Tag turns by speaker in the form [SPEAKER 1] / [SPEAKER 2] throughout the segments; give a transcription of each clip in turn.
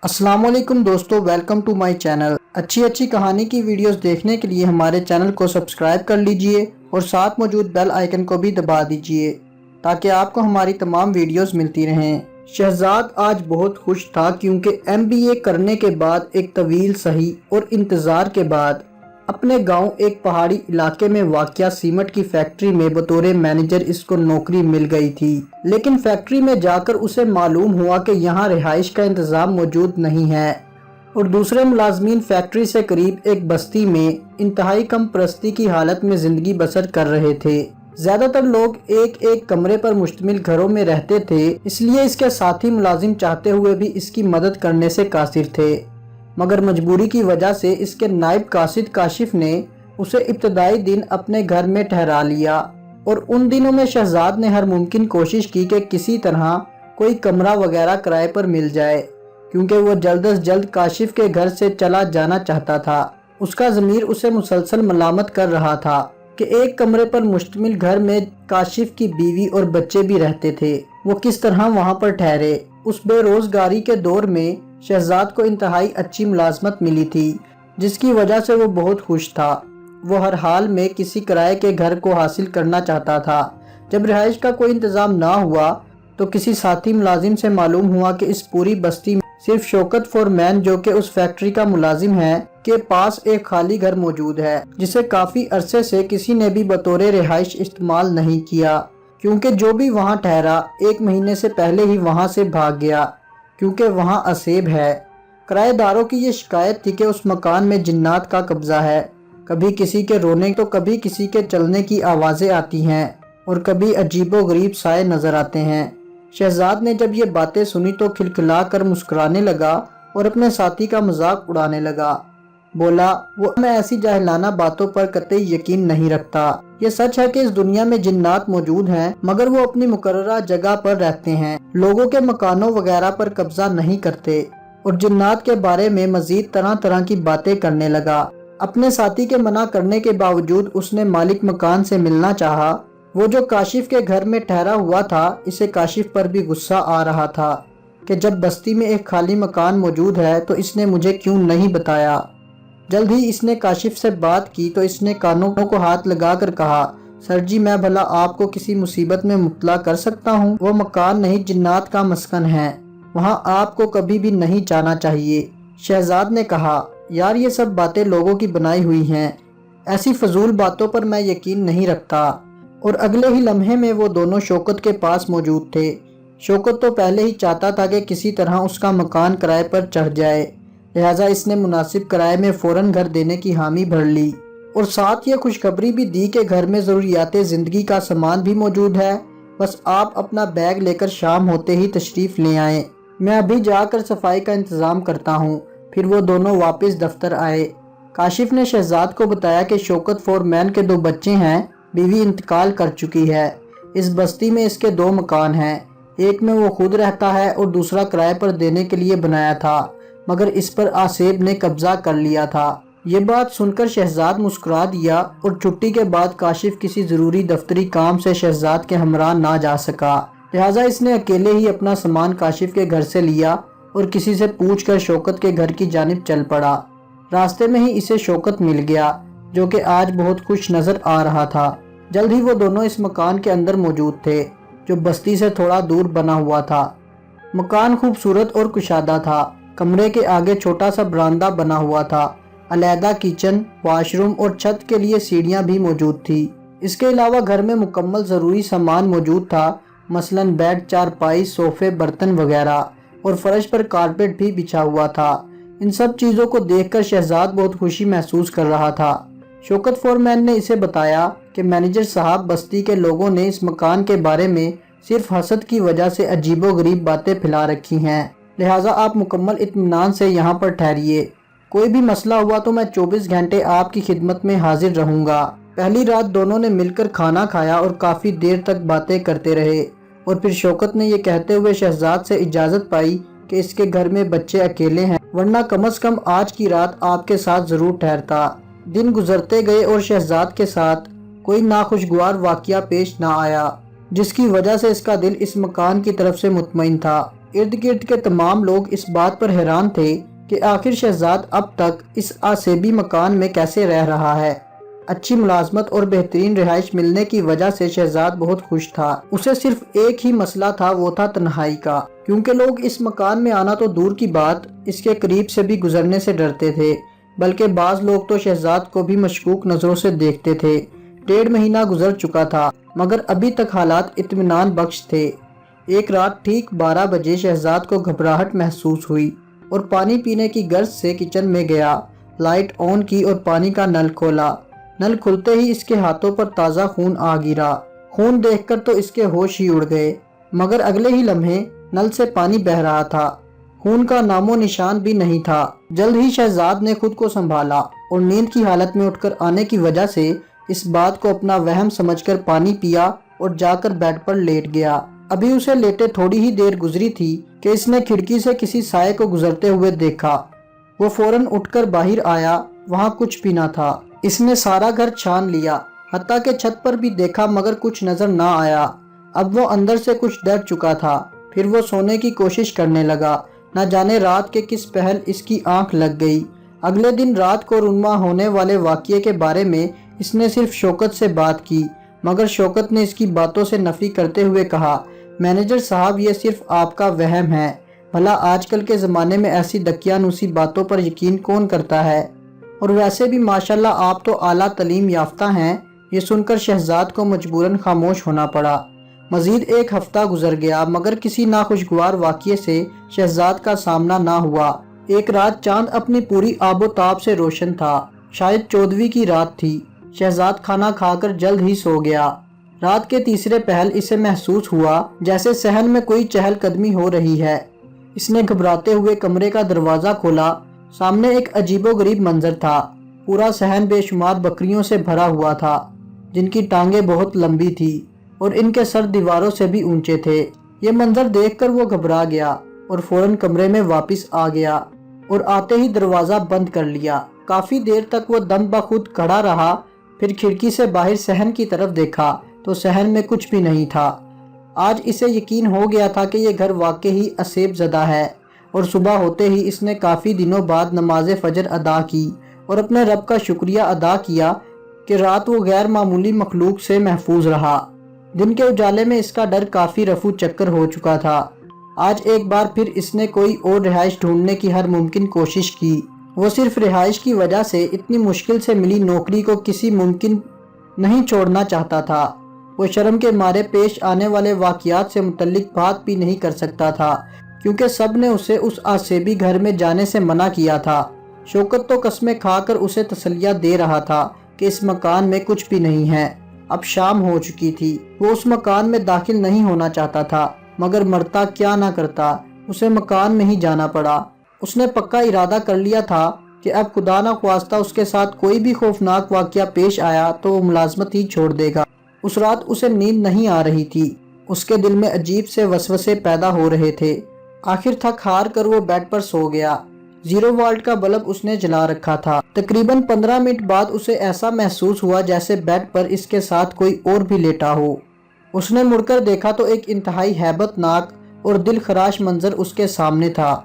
[SPEAKER 1] अस्सलाम वालेकुम दोस्तों, वेलकम टू माय चैनल। अच्छी कहानी की वीडियोस देखने के लिए हमारे चैनल को सब्सक्राइब कर लीजिए और साथ मौजूद बेल आइकन को भी दबा दीजिए ताकि आपको हमारी तमाम वीडियोस मिलती रहें। शहजाद आज बहुत खुश था क्योंकि MBA करने के बाद एक तवील सही और इंतज़ार के बाद अपने गांव एक पहाड़ी इलाके में वाक़या सीमेंट की फैक्ट्री में बतौर मैनेजर इसको नौकरी मिल गई थी। लेकिन फैक्ट्री में जाकर उसे मालूम हुआ कि यहाँ रिहाइश का इंतज़ाम मौजूद नहीं है और दूसरे मुलाजमीन फैक्ट्री से करीब एक बस्ती में इंतहाई कम परस्ती की हालत में ज़िंदगी बसर कर रहे थे। ज़्यादातर लोग एक एक कमरे पर मुश्तमिल घरों में रहते थे, इसलिए इसके साथी मुलाजिम चाहते हुए भी इसकी मदद करने से कासिर थे। मगर मजबूरी की वजह से इसके नायब कासिद काशिफ ने उसे इब्तदाई दिन अपने घर में ठहरा लिया और उन दिनों में शहजाद ने हर मुमकिन कोशिश की कि किसी तरह कोई कमरा वगैरह किराए पर मिल जाए, क्योंकि वो जल्द अज जल्द काशिफ के घर से चला जाना चाहता था। उसका ज़मीर उसे मुसलसल मलामत कर रहा था कि एक कमरे पर मुश्तमिल घर में काशिफ की बीवी और बच्चे भी रहते थे, वो किस तरह वहाँ पर ठहरे। उस बेरोजगारी के दौर में शहजाद को इंतहाई अच्छी मुलाजमत मिली थी, जिसकी वजह से वो बहुत खुश था। वो हर हाल में किसी किराए के घर को हासिल करना चाहता था। जब रिहाइश का कोई इंतज़ाम ना हुआ तो किसी साथी मुलाजिम से मालूम हुआ कि इस पूरी बस्ती में सिर्फ शौकत फोरमैन, जो कि उस फैक्ट्री का मुलाजिम है, के पास एक खाली घर मौजूद है, जिसे काफ़ी अरसे से किसी ने भी बतौर रिहाइश इस्तेमाल नहीं किया, क्योंकि जो भी वहाँ ठहरा 1 महीने से पहले ही वहाँ से भाग गया, क्योंकि वहाँ असेब है। किराएदारों की ये शिकायत थी कि उस मकान में जिन्नात का कब्जा है। कभी किसी के रोने तो कभी किसी के चलने की आवाज़ें आती हैं और कभी अजीबो गरीब साए नज़र आते हैं। शहजाद ने जब ये बातें सुनी तो खिलखिला कर मुस्कुराने लगा और अपने साथी का मजाक उड़ाने लगा। बोला, वो मैं ऐसी जाहिलाना बातों पर कतई यकीन नहीं रखता। ये सच है कि इस दुनिया में जिन्नात मौजूद हैं, मगर वो अपनी मुकर्ररा जगह पर रहते हैं, लोगों के मकानों वगैरह पर कब्जा नहीं करते। और जिन्नात के बारे में मजीद तरह तरह की बातें करने लगा। अपने साथी के मना करने के बावजूद उसने मालिक मकान से मिलना चाहा। वो जो काशिफ के घर में ठहरा हुआ था, इसे काशिफ पर भी गुस्सा आ रहा था कि जब बस्ती में एक खाली मकान मौजूद है तो इसने मुझे क्यों नहीं बताया। जल्द ही इसने काशिफ से बात की तो इसने कानों को हाथ लगाकर कहा, सर जी, मैं भला आपको किसी मुसीबत में मुब्तला कर सकता हूँ? वो मकान नहीं, जिन्नात का मस्कन है, वहाँ आपको कभी भी नहीं जाना चाहिए। शहजाद ने कहा, यार ये सब बातें लोगों की बनाई हुई हैं, ऐसी फजूल बातों पर मैं यकीन नहीं रखता। और अगले ही लम्हे में वो दोनों शौकत के पास मौजूद थे। शौकत तो पहले ही चाहता था कि किसी तरह उसका मकान किराए पर चढ़ जाए, लिहाजा इसने मुनासिब किराए में फ़ौरन घर देने की हामी भर ली और साथ ये खुशखबरी भी दी कि घर में ज़रूरियाते ज़िंदगी का सामान भी मौजूद है, बस आप अपना बैग लेकर शाम होते ही तशरीफ़ ले आएँ। मैं अभी जाकर सफाई का इंतज़ाम करता हूँ। फिर वो दोनों वापस दफ्तर आए। काशिफ ने शहजाद को बताया कि शौकत फोरमैन के 2 बच्चे हैं, बीवी इंतकाल कर चुकी है। इस बस्ती में इसके 2 मकान हैं, एक में वो खुद रहता है और दूसरा किराए पर देने के लिए बनाया था, मगर इस पर आसेब ने कब्जा कर लिया था। ये बात सुनकर शहजाद मुस्कुरा दिया और छुट्टी के बाद काशिफ किसी ज़रूरी दफ्तरी काम से शहजाद के हमरा ना जा सका, लिहाजा इसने अकेले ही अपना सामान काशिफ के घर से लिया और किसी से पूछकर शौकत के घर की जानिब चल पड़ा। रास्ते में ही इसे शौकत मिल गया, जो कि आज बहुत खुश नज़र आ रहा था। जल्द ही वो दोनों इस मकान के अंदर मौजूद थे, जो बस्ती से थोड़ा दूर बना हुआ था। मकान खूबसूरत और कुशादा था। कमरे के आगे छोटा सा बरामदा बना हुआ था। अलहदा किचन, वॉशरूम और छत के लिए सीढ़ियाँ भी मौजूद थी। इसके अलावा घर में मुकम्मल ज़रूरी सामान मौजूद था, मसलन बेड, चारपाई, सोफे, बर्तन वगैरह, और फर्श पर कारपेट भी बिछा हुआ था। इन सब चीज़ों को देखकर शहजाद बहुत खुशी महसूस कर रहा था। शौकत फोरमैन ने इसे बताया कि मैनेजर साहब, बस्ती के लोगों ने इस मकान के बारे में सिर्फ हसद की वजह से अजीबो गरीब बातें फैला रखी हैं, लिहाजा आप मुकम्मल इत्मीनान से यहाँ पर ठहरिए। कोई भी मसला हुआ तो मैं 24 घंटे आपकी खिदमत में हाजिर रहूँगा। पहली रात दोनों ने मिलकर खाना खाया और काफ़ी देर तक बातें करते रहे और फिर शौकत ने यह कहते हुए शहजाद से इजाज़त पाई कि इसके घर में बच्चे अकेले हैं, वरना कम से कम आज की रात आपके साथ ज़रूर ठहरता। दिन गुजरते गए और शहजाद के साथ कोई नाखुशगवार वाक़या पेश ना आया, जिसकी वजह से इसका दिल इस मकान की तरफ से मुतमईन था ارد گرد کے تمام لوگ اس بات پر حیران تھے کہ آخر شہزاد اب تک اس آسیبی مکان میں کیسے رہ رہا ہے۔ اچھی ملازمت اور بہترین رہائش ملنے کی وجہ سے شہزاد بہت خوش تھا۔ اسے صرف ایک ہی مسئلہ تھا، وہ تھا تنہائی کا، کیونکہ لوگ اس مکان میں آنا تو دور کی بات اس کے قریب سے بھی گزرنے سے ڈرتے تھے، بلکہ بعض لوگ تو شہزاد کو بھی مشکوک نظروں سے دیکھتے تھے۔ 1.5 مہینہ گزر چکا تھا مگر ابھی تک حالات اطمینان بخش تھے۔ ایک رات ٹھیک 12 بجے شہزاد کو گھبراہٹ محسوس ہوئی اور پانی پینے کی غرض سے کچن میں گیا، لائٹ آن کی اور پانی کا نل کھولا۔ نل کھلتے ہی اس کے ہاتھوں پر تازہ خون آ گرا۔ خون دیکھ کر تو اس کے ہوش ہی اڑ گئے، مگر اگلے ہی لمحے نل سے پانی بہہ رہا تھا، خون کا نام و نشان بھی نہیں تھا۔ جلد ہی شہزاد نے خود کو سنبھالا اور نیند کی حالت میں اٹھ کر آنے کی وجہ سے اس بات کو اپنا وہم سمجھ کر پانی پیا اور جا کر بیڈ پر لیٹ گیا۔ ابھی اسے لیٹے تھوڑی ہی دیر گزری تھی کہ اس نے کھڑکی سے کسی سائے کو گزرتے ہوئے دیکھا۔ وہ فوراً اٹھ کر باہر آیا، وہاں کچھ بھی نہ تھا۔ اس نے سارا گھر چھان لیا، حتیٰ کہ چھت پر بھی دیکھا مگر کچھ نظر نہ آیا۔ اب وہ اندر سے کچھ ڈر چکا تھا، پھر وہ سونے کی کوشش کرنے لگا۔ نہ جانے رات کے کس پہل اس کی آنکھ لگ گئی۔ اگلے دن رات کو رونما ہونے والے واقعے کے بارے میں اس نے صرف شوکت سے بات کی، مگر شوکت نے اس کی باتوں سے نفی کرتے ہوئے کہا، مینیجر صاحب یہ صرف آپ کا وہم ہے، بھلا آج کل کے زمانے میں ایسی دقیانوسی باتوں پر یقین کون کرتا ہے، اور ویسے بھی ماشاءاللہ آپ تو اعلیٰ تعلیم یافتہ ہیں۔ یہ سن کر شہزاد کو مجبوراً خاموش ہونا پڑا۔ مزید ایک ہفتہ گزر گیا مگر کسی ناخوشگوار واقعے سے شہزاد کا سامنا نہ ہوا۔ ایک رات چاند اپنی پوری آب و تاب سے روشن تھا، شاید 14ویں کی رات تھی۔ شہزاد کھانا کھا کر جلد ہی سو گیا۔ رات کے تیسرے پہل اسے محسوس ہوا جیسے صحن میں کوئی چہل قدمی ہو رہی ہے۔ اس نے گھبراتے ہوئے کمرے کا دروازہ کھولا۔ سامنے ایک عجیب و غریب منظر تھا۔ پورا صحن بے شمار بکریوں سے بھرا ہوا تھا، جن کی ٹانگیں بہت لمبی تھی اور ان کے سر دیواروں سے بھی اونچے تھے۔ یہ منظر دیکھ کر وہ گھبرا گیا اور فوراً کمرے میں واپس آ گیا اور آتے ہی دروازہ بند کر لیا۔ کافی دیر تک وہ دم بخود کھڑا رہا، پھر کھڑکی سے باہر صحن کی طرف دیکھا تو صحن میں کچھ بھی نہیں تھا۔ آج اسے یقین ہو گیا تھا کہ یہ گھر واقعی اسیب زدہ ہے، اور صبح ہوتے ہی اس نے کافی دنوں بعد نماز فجر ادا کی اور اپنے رب کا شکریہ ادا کیا کہ رات وہ غیر معمولی مخلوق سے محفوظ رہا۔ دن کے اجالے میں اس کا ڈر کافی رفو چکر ہو چکا تھا۔ آج ایک بار پھر اس نے کوئی اور رہائش ڈھونڈنے کی ہر ممکن کوشش کی۔ وہ صرف رہائش کی وجہ سے اتنی مشکل سے ملی نوکری کو کسی ممکن نہیں چھوڑنا چاہتا تھا۔ وہ شرم کے مارے پیش آنے والے واقعات سے متعلق بات بھی نہیں کر سکتا تھا، کیونکہ سب نے اسے اس آسیبی گھر میں جانے سے منع کیا تھا۔ شوکت تو قسمیں کھا کر اسے تسلیہ دے رہا تھا کہ اس مکان میں کچھ بھی نہیں ہے۔ اب شام ہو چکی تھی، وہ اس مکان میں داخل نہیں ہونا چاہتا تھا، مگر مرتا کیا نہ کرتا، اسے مکان میں ہی جانا پڑا۔ اس نے پکا ارادہ کر لیا تھا کہ اب خدا نہ خواستہ اس کے ساتھ کوئی بھی خوفناک واقعہ پیش آیا تو وہ ملازمت ہی چھوڑ دے گا۔ اس رات اسے نیند نہیں آ رہی تھی، اس کے دل میں عجیب سے وسوسے پیدا ہو رہے تھے۔ آخر تھک ہار کر وہ بیڈ پر سو گیا۔ 0 وولٹ کا بلب اس نے جلا رکھا تھا۔ تقریباً 15 منٹ بعد اسے ایسا محسوس ہوا جیسے بیڈ پر اس کے ساتھ کوئی اور بھی لیٹا ہو۔ اس نے مڑ کر دیکھا تو ایک انتہائی ہیبت ناک اور دل خراش منظر اس کے سامنے تھا۔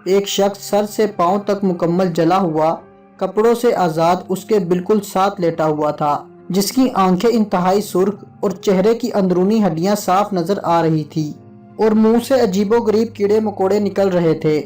[SPEAKER 1] ایک شخص سر سے پاؤں تک مکمل جلا ہوا، کپڑوں سے آزاد اس کے بالکل ساتھ لیٹا ہوا تھا، جس کی آنکھیں انتہائی سرخ اور چہرے کی اندرونی ہڈیاں صاف نظر آ رہی تھی، اور منہ سے عجیب و غریب کیڑے مکوڑے نکل رہے تھے،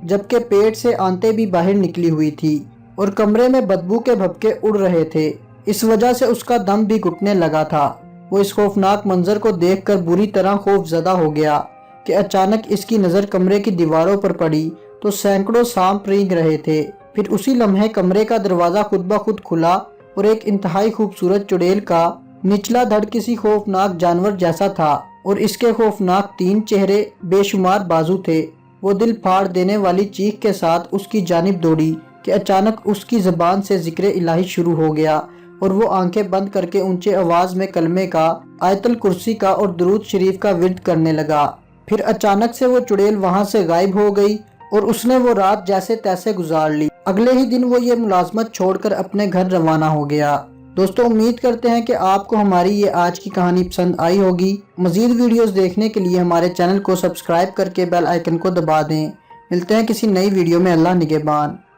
[SPEAKER 1] جبکہ پیٹ سے آنتیں بھی باہر نکلی ہوئی تھی اور کمرے میں بدبو کے بھپکے اڑ رہے تھے۔ اس وجہ سے اس کا دم بھی گھٹنے لگا تھا۔ وہ اس خوفناک منظر کو دیکھ کر بری طرح خوف زدہ ہو گیا کہ اچانک اس کی نظر کمرے کی دیواروں پر پڑی تو سینکڑوں سانپ رینگ رہے تھے۔ پھر اسی لمحے کمرے کا دروازہ خود بخود کھلا اور ایک انتہائی خوبصورت چڑیل کا نچلا دھڑ کسی خوفناک جانور جیسا تھا، اور اس کے خوفناک 3 چہرے، بے شمار بازو تھے۔ وہ دل پھاڑ دینے والی چیخ کے ساتھ اس کی جانب دوڑی کہ اچانک اس کی زبان سے ذکر الہی شروع ہو گیا، اور وہ آنکھیں بند کر کے اونچے آواز میں کلمے کا، آیت الکرسی کا اور درود شریف کا ورد کرنے لگا۔ پھر اچانک سے وہ چڑیل وہاں سے غائب ہو گئی اور اس نے وہ رات جیسے تیسے گزار لی۔ اگلے ہی دن وہ یہ ملازمت چھوڑ کر اپنے گھر روانہ ہو گیا۔ دوستوں امید کرتے ہیں کہ آپ کو ہماری یہ آج کی کہانی پسند آئی ہوگی۔ مزید ویڈیوز دیکھنے کے لیے ہمارے چینل کو سبسکرائب کر کے بیل آئیکن کو دبا دیں۔ ملتے ہیں کسی نئی ویڈیو میں۔ اللہ نگہبان۔